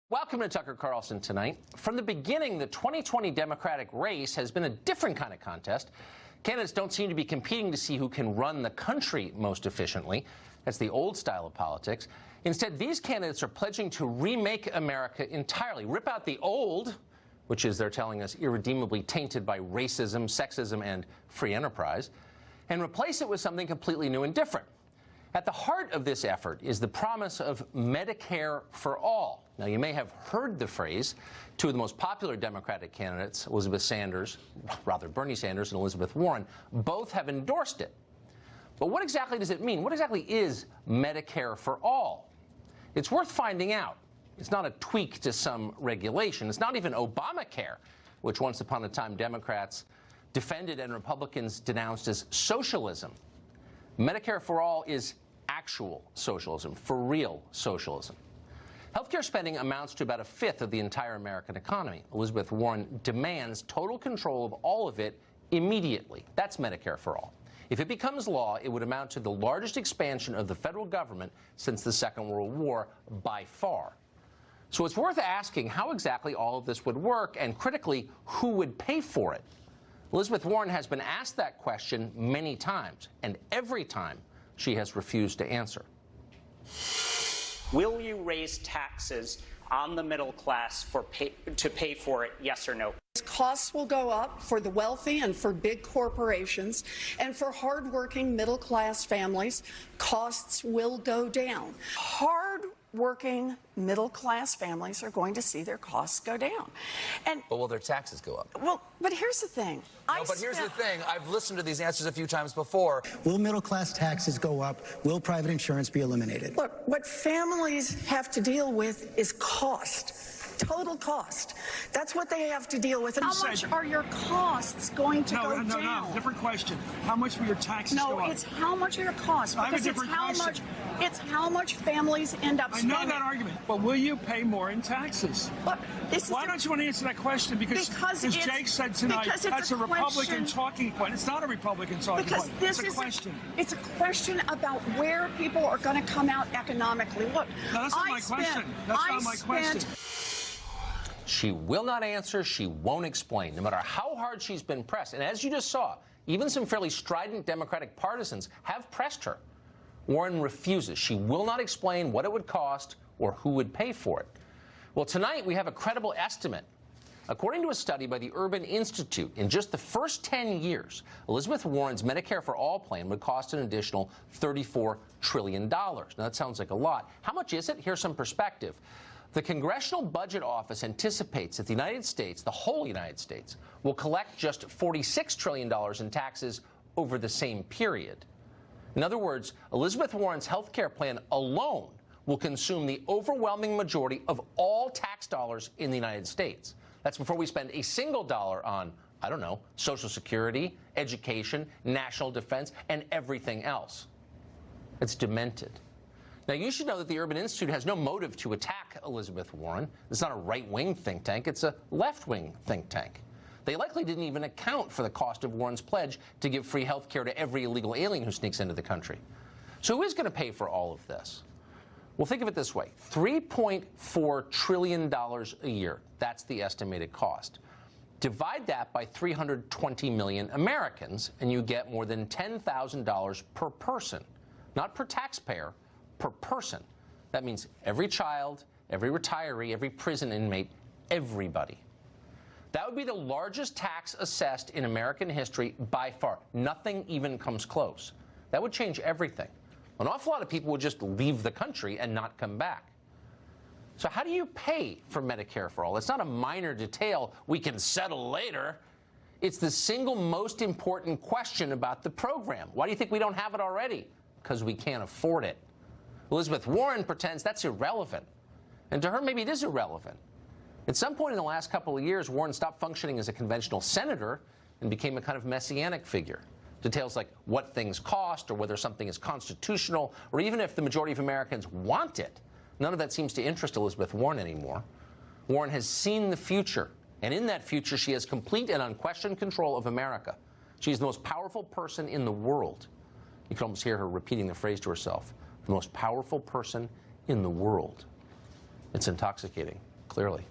Welcome to Tucker Carlson Tonight. From the beginning, the 2020 Democratic race has been a different kind of contest. Candidates don't seem to be competing to see who can run the country most efficiently. That's the old style of politics. Instead, these candidates are pledging to remake America entirely, rip out the old, which is, they're telling us, irredeemably tainted by racism, sexism, and free enterprise, and replace it with something completely new and different. At the heart of this effort is the promise of Medicare for all. Now, you may have heard the phrase. Two of the most popular Democratic candidates, Bernie Sanders and Elizabeth Warren, both have endorsed it. But what exactly does it mean? What exactly is Medicare for all? It's worth finding out. It's not a tweak to some regulation. It's not even Obamacare, which once upon a time Democrats defended and Republicans denounced as socialism. Medicare for all is actual socialism, for real socialism. Healthcare spending amounts to about a fifth of the entire American economy. Elizabeth Warren demands total control of all of it immediately. That's Medicare for all. If it becomes law, it would amount to the largest expansion of the federal government since the Second World War by far. So it's worth asking how exactly all of this would work, and critically, who would pay for it? Elizabeth Warren has been asked that question many times, and every time she has refused to answer. Will you raise taxes on the middle class to pay for it, yes or no? Costs will go up for the wealthy and for big corporations, and for hardworking middle-class families, costs will go down. Hard-working middle-class families are going to see their costs go down. But will their taxes go up? Well, but here's the thing. Here's the thing. I've listened to these answers a few times before. Will middle-class taxes go up? Will private insurance be eliminated? Look, what families have to deal with is cost. Total cost. That's what they have to deal with. How much are your costs going to go down? No, different question. How much will your taxes go up? No, it's how much are your costs, because it's how much families end up spending. I know that argument, but will you pay more in taxes? Look, why don't you want to answer that question? Because Jake said tonight that's a Republican talking point. It's not a Republican talking point. It's a question. It's a question about where people are going to come out economically. Look, no, that's not my question. That's not my question. She will not answer. She won't explain, no matter how hard she's been pressed. And as you just saw, even some fairly strident Democratic partisans have pressed her. Warren refuses. She will not explain what it would cost or who would pay for it. Well, tonight we have a credible estimate. According to a study by the Urban Institute, in just the first 10 years, Elizabeth Warren's Medicare for All plan would cost an additional $34 trillion. Now, that sounds like a lot. How much is it? Here's some perspective. The Congressional Budget Office anticipates that the United States, the whole United States, will collect just $46 trillion in taxes over the same period. In other words, Elizabeth Warren's health care plan alone will consume the overwhelming majority of all tax dollars in the United States. That's before we spend a single dollar on, I don't know, Social Security, education, national defense, and everything else. It's demented. Now, you should know that the Urban Institute has no motive to attack Elizabeth Warren. It's not a right-wing think tank. It's a left-wing think tank. They likely didn't even account for the cost of Warren's pledge to give free health care to every illegal alien who sneaks into the country. So who is going to pay for all of this? Well, think of it this way. $3.4 trillion a year. That's the estimated cost. Divide that by 320 million Americans, and you get more than $10,000 per person. Not per taxpayer, per person. That means every child, every retiree, every prison inmate, everybody. That would be the largest tax assessed in American history by far. Nothing even comes close. That would change everything. An awful lot of people would just leave the country and not come back. So how do you pay for Medicare for all? It's not a minor detail we can settle later. It's the single most important question about the program. Why do you think we don't have it already? Because we can't afford it. Elizabeth Warren pretends that's irrelevant. And to her, maybe it is irrelevant. At some point in the last couple of years, Warren stopped functioning as a conventional senator and became a kind of messianic figure. Details like what things cost or whether something is constitutional or even if the majority of Americans want it. None of that seems to interest Elizabeth Warren anymore. Warren has seen the future, and in that future, she has complete and unquestioned control of America. She's the most powerful person in the world. You can almost hear her repeating the phrase to herself. The most powerful person in the world. It's intoxicating. clearly.